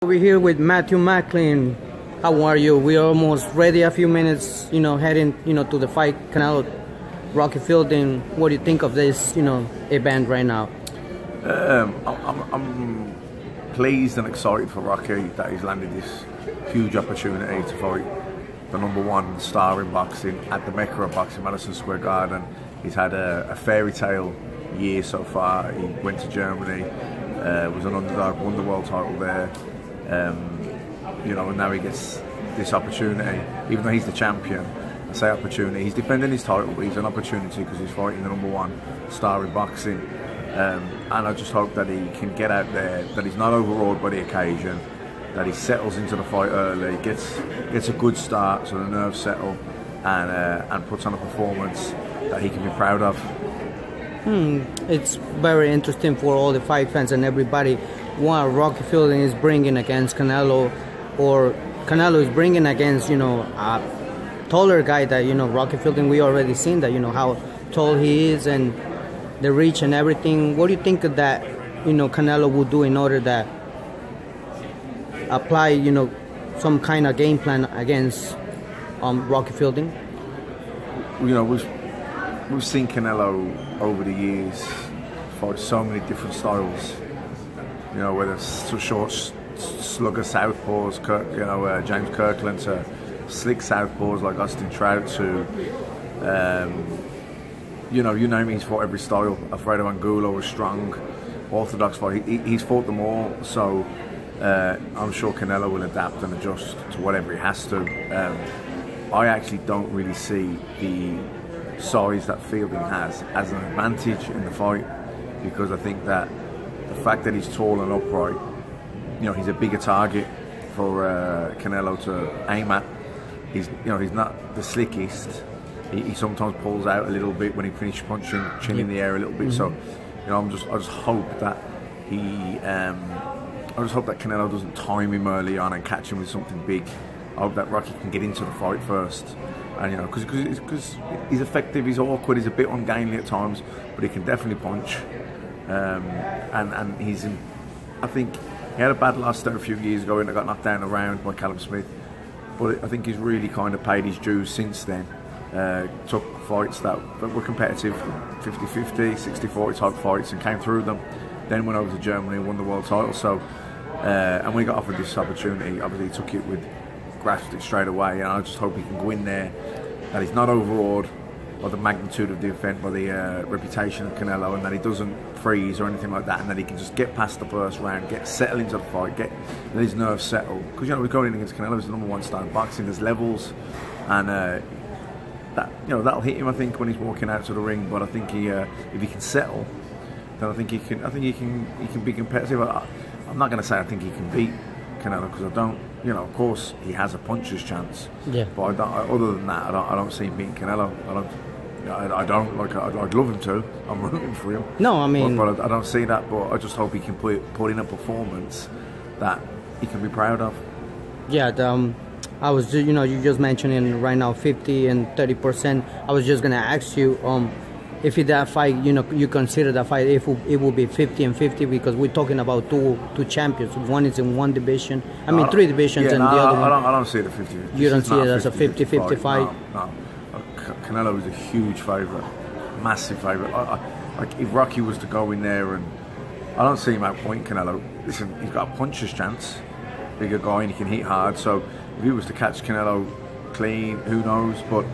We're here with Matthew Macklin. How are you? We're almost ready. A few minutes, heading, to the fight. Canelo, Rocky Fielding. What do you think of this, event right now? I'm pleased and excited for Rocky that he's landed this huge opportunity to fight the #1 star in boxing at the Mecca of boxing, Madison Square Garden. He's had a fairy tale year so far. He went to Germany, was an underdog, won the world title there. And now he gets this opportunity, even though he's the champion. I say opportunity, he's defending his title, but he's an opportunity because he's fighting the #1 star in boxing. And I just hope that he can get out there, that he's not overawed by the occasion, that he settles into the fight early, gets a good start so the nerves settle, and puts on a performance that he can be proud of. It's very interesting for all the fight fans and everybody. What Rocky Fielding is bringing against Canelo, or Canelo is bringing against, a taller guy that, Rocky Fielding, we already seen that, how tall he is and the reach and everything. What do you think of that, Canelo would do in order to apply, some kind of game plan against Rocky Fielding? We've seen Canelo over the years fight so many different styles. Whether it's short slugger southpaws, James Kirkland, to slick southpaws like Austin Trout, to you name it, he's fought every style. Alfredo Angulo was strong, orthodox fight. He's fought them all. So I'm sure Canelo will adapt and adjust to whatever he has to. I actually don't really see the size that Fielding has as an advantage in the fight, because I think that the fact that he's tall and upright, he's a bigger target for Canelo to aim at. He's not the slickest. He sometimes pulls out a little bit when he finishes punching, chin in the air a little bit. So, I just hope that Canelo doesn't time him early on and catch him with something big. I hope that Rocky can get into the fight first, and because he's effective, he's awkward, he's a bit ungainly at times, but he can definitely punch. And he's in, I think he had a bad loss there a few years ago and got knocked down a round by Callum Smith, but I think he's really kind of paid his dues since then. Took fights that were competitive, 50-50, 60-40 type fights, and came through them. Then went over to Germany and won the world title. So and when he got offered this opportunity, obviously he took it grasped it straight away, and I just hope he can go in there, that he's not overawed by the magnitude of the event, by the reputation of Canelo, and that he doesn't freeze or anything like that, and that he can just get past the first round, get settled into the fight, let his nerves settle. Because we're going in against Canelo, he's the #1 star in boxing. There's levels, and that'll hit him, I think, when he's walking out to the ring. But I think if he can settle, then I think he can be competitive. I'm not going to say I think he can beat Canelo, because I don't. Of course, he has a puncher's chance. Yeah. But other than that, I don't see him beating Canelo. I'd love him to. I'm rooting for him. No, I mean, but I don't see that. But I just hope he can put in a performance that he can be proud of. Yeah. I was, you just mentioning right now 50 and 30%. I was just gonna ask you, if that fight, you consider that fight, if it will be 50 and 50, because we're talking about two champions. One is in one division. I mean, 3 divisions, and the other one. I don't see it a 50-50. You don't see it as a 50-50 fight? No. Canelo is a huge favourite, massive favourite. Like if Rocky was to go in there, and I don't see him outpoint Canelo. Listen, he's got a puncher's chance, bigger guy, and he can hit hard. So if he was to catch Canelo clean, who knows? But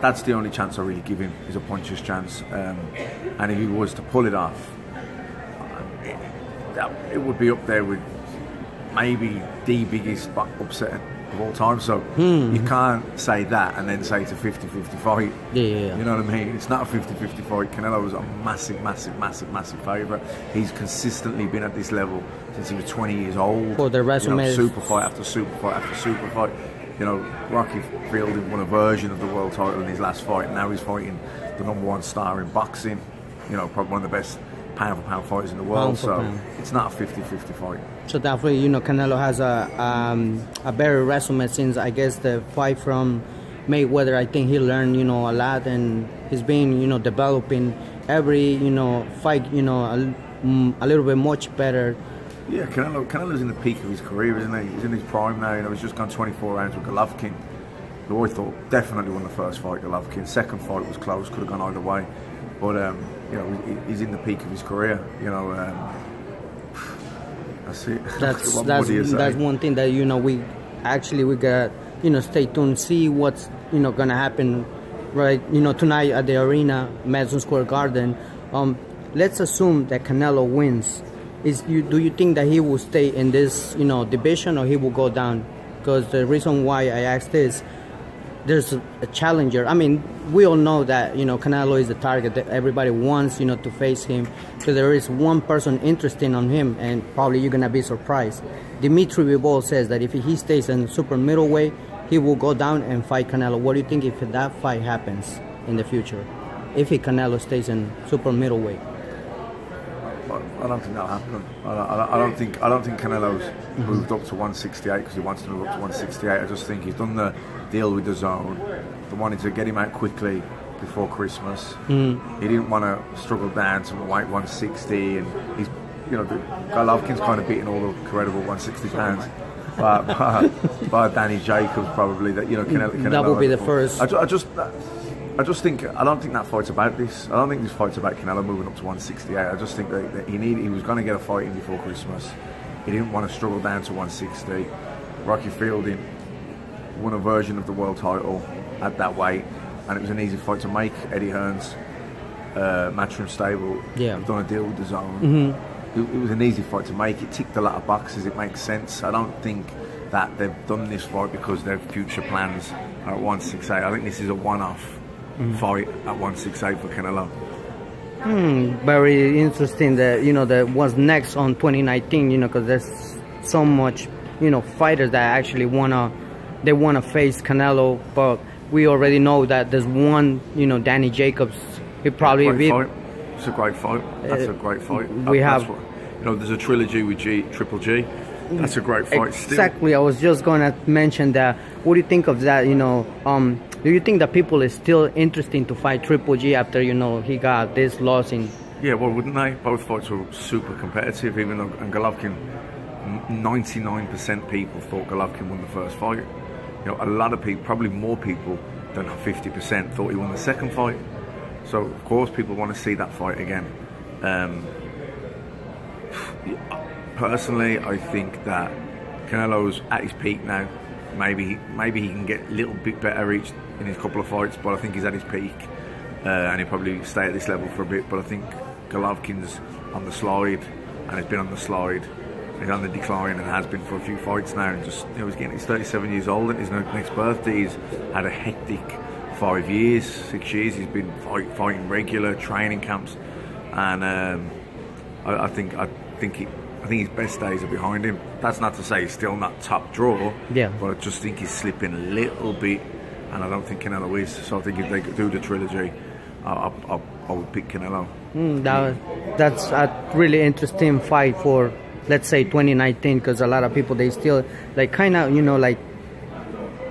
that's the only chance I really give him, is a puncher's chance. And if he was to pull it off, it would be up there with maybe the biggest upset of all time. So you can't say that and then say it's a 50-50 fight. Yeah. You know what I mean? It's not a 50-50 fight. Canelo was a massive favourite. He's consistently been at this level since he was 20 years old. For the WrestleMania, super fight after super fight after super fight. Rocky Fielding won a version of the world title in his last fight, and now he's fighting the #1 star in boxing. Probably one of the best pound-for-pound fighters in the world. So it's not a 50-50 fight. So definitely, Canelo has a better resume since, I guess, the fight from Mayweather. I think he learned, a lot, and he's been, developing every, fight, a little bit much better. Yeah, Canelo's in the peak of his career, isn't he? He's in his prime now. You know, he's just gone 24 rounds with Golovkin, who I thought definitely won the first fight. Golovkin, second fight was close, could have gone either way, but you know, he's in the peak of his career. You know, that's it. That's one thing that, you know, we got, you know, stay tuned, see what's, you know, gonna happen, right? You know, tonight at the arena, Madison Square Garden. Let's assume that Canelo wins. Do you think that he will stay in this, you know, division, or he will go down? Because the reason why I asked this, there's a challenger. I mean, we all know that, you know, Canelo is the target that everybody wants, you know, to face him. So there is one person interested in him, and probably you're gonna be surprised. Dimitri Bivol says that if he stays in super middleweight, he will go down and fight Canelo. What do you think if that fight happens in the future? If Canelo stays in super middleweight? I don't think that'll happen. I don't think Canelo's moved up to 168 because he wants to move up to 168. I just think he's done the deal with Dazn. They wanted to get him out quickly before Christmas. He didn't want to struggle down to weight 160, and he's, you know, Golovkin's kind of beating all the credible 160 pounds. By Danny Jacobs, probably, that, you know, Canelo that will be the first. I just think, I don't think that fight's about this. I don't think this fight's about Canelo moving up to 168. I just think that he was going to get a fight in before Christmas. He didn't want to struggle down to 160. Rocky Fielding won a version of the world title at that weight, and it was an easy fight to make. Eddie Hearn's Matchroom stable, have done a deal with Dazn. It was an easy fight to make. It ticked a lot of boxes. It makes sense. I don't think that they've done this fight because their future plans are at 168. I think this is a one-off fight at 168 for Canelo. Very interesting that, you know, that what's next on 2019, you know, because there's so much, you know, fighters that actually wanna face Canelo, but we already know that there's one, you know, Danny Jacobs. He probably It's a great fight. That's a great fight. We have, you know, there's a trilogy with Triple G. That's a great fight. Exactly. I was just gonna mention that. What do you think of that? You know, do you think that people is still interested to fight Triple G after, you know, he got this loss in? Yeah, well, wouldn't they? Both fights were super competitive. Even though, and Golovkin, 99% people thought Golovkin won the first fight. You know, a lot of people, probably more people than 50%, thought he won the second fight. So of course people want to see that fight again. Personally, I think that Canelo's at his peak now. Maybe he can get a little bit better in his couple of fights, but I think he's at his peak, and he'll probably stay at this level for a bit. But I think Golovkin's on the slide, and has been on the slide. He's on the decline and has been for a few fights now. And just, you know, he's 37 years old, and his next birthday. He's had a hectic 5 years, 6 years. He's been fighting regular training camps, and I think his best days are behind him. That's not to say he's still not top draw, but I just think he's slipping a little bit, and I don't think Canelo is. So I think if they could do the trilogy, I would pick Canelo. That's a really interesting fight for, let's say, 2019, because a lot of people, they still like kind of, you know, like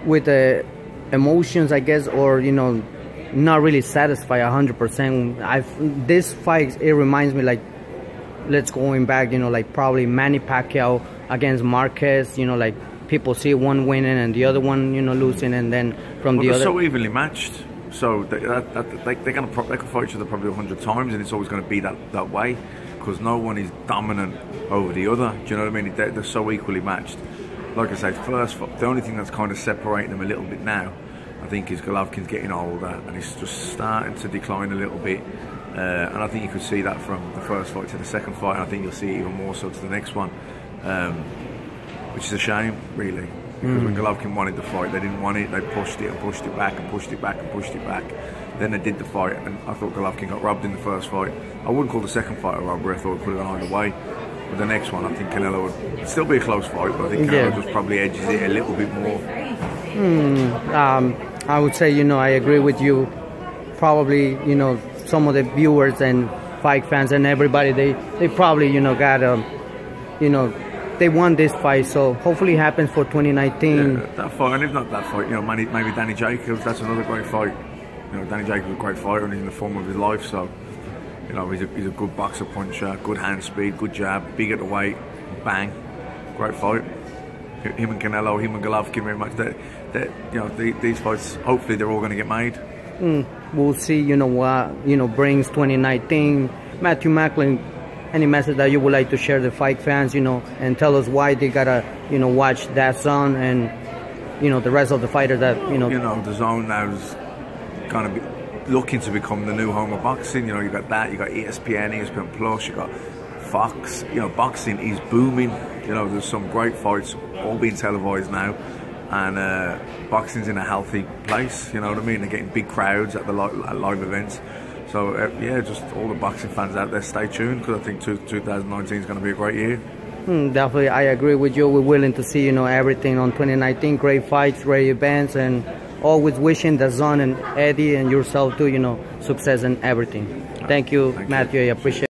with the emotions, I guess, or, you know, not really satisfied 100%. This fight, it reminds me, like, let's going back, you know, like probably Manny Pacquiao against Marquez, you know, like people see one winning and the other one, you know, losing, and then from the other. They're so evenly matched, so they can fight each other probably 100 times, and it's always going to be that way, because no one is dominant over the other. Do you know what I mean? They're so equally matched. Like I say, the only thing that's kind of separating them a little bit now, I think, is Golovkin's getting older and he's just starting to decline a little bit. And I think you could see that from the first fight to the second fight, and I think you'll see it even more so to the next one, which is a shame, really, because when Golovkin wanted the fight, they didn't want it. They pushed it and pushed it back and pushed it back and pushed it back. Then they did the fight, and I thought Golovkin got robbed in the first fight. I wouldn't call the second fight a robbery. I thought it could have gone either way. But the next one, I think Canelo would still be a close fight, but I think Canelo just probably edges it a little bit more. I would say, you know, I agree with you. Probably, you know, some of the viewers and fight fans and everybody, they probably, you know, got you know, they won this fight, so hopefully it happens for 2019. Yeah, that fight, and if not that fight, you know, maybe Danny Jacobs, that's another great fight. You know, Danny Jacobs is a great fighter and he's in the form of his life, so, you know, he's a good boxer, puncher, good hand speed, good jab, big at the weight. bang, great fight. Him and Canelo, him and Golovkin rematch. You know, these fights, hopefully they're all going to get made. We'll see, you know, what, you know, brings 2019. Matthew Macklin, any message that you would like to share the fight fans, you know, and tell us why they gotta, you know, watch Dazn and, you know, the rest of the fighters that, you know. You know, Dazn now is kind of looking to become the new home of boxing. You know, you got that, you got ESPN Plus, you got Fox. You know, boxing is booming. You know, there's some great fights all being televised now, and boxing's in a healthy place. You know what I mean? They're getting big crowds at the live events. So yeah, just all the boxing fans out there, stay tuned, because I think 2019 is going to be a great year. Definitely, I agree with you. We're willing to see, you know, everything on 2019. Great fights, great events, and always wishing Dazn and Eddie and yourself too, you know, success in everything. Thank you, Matthew. I appreciate it.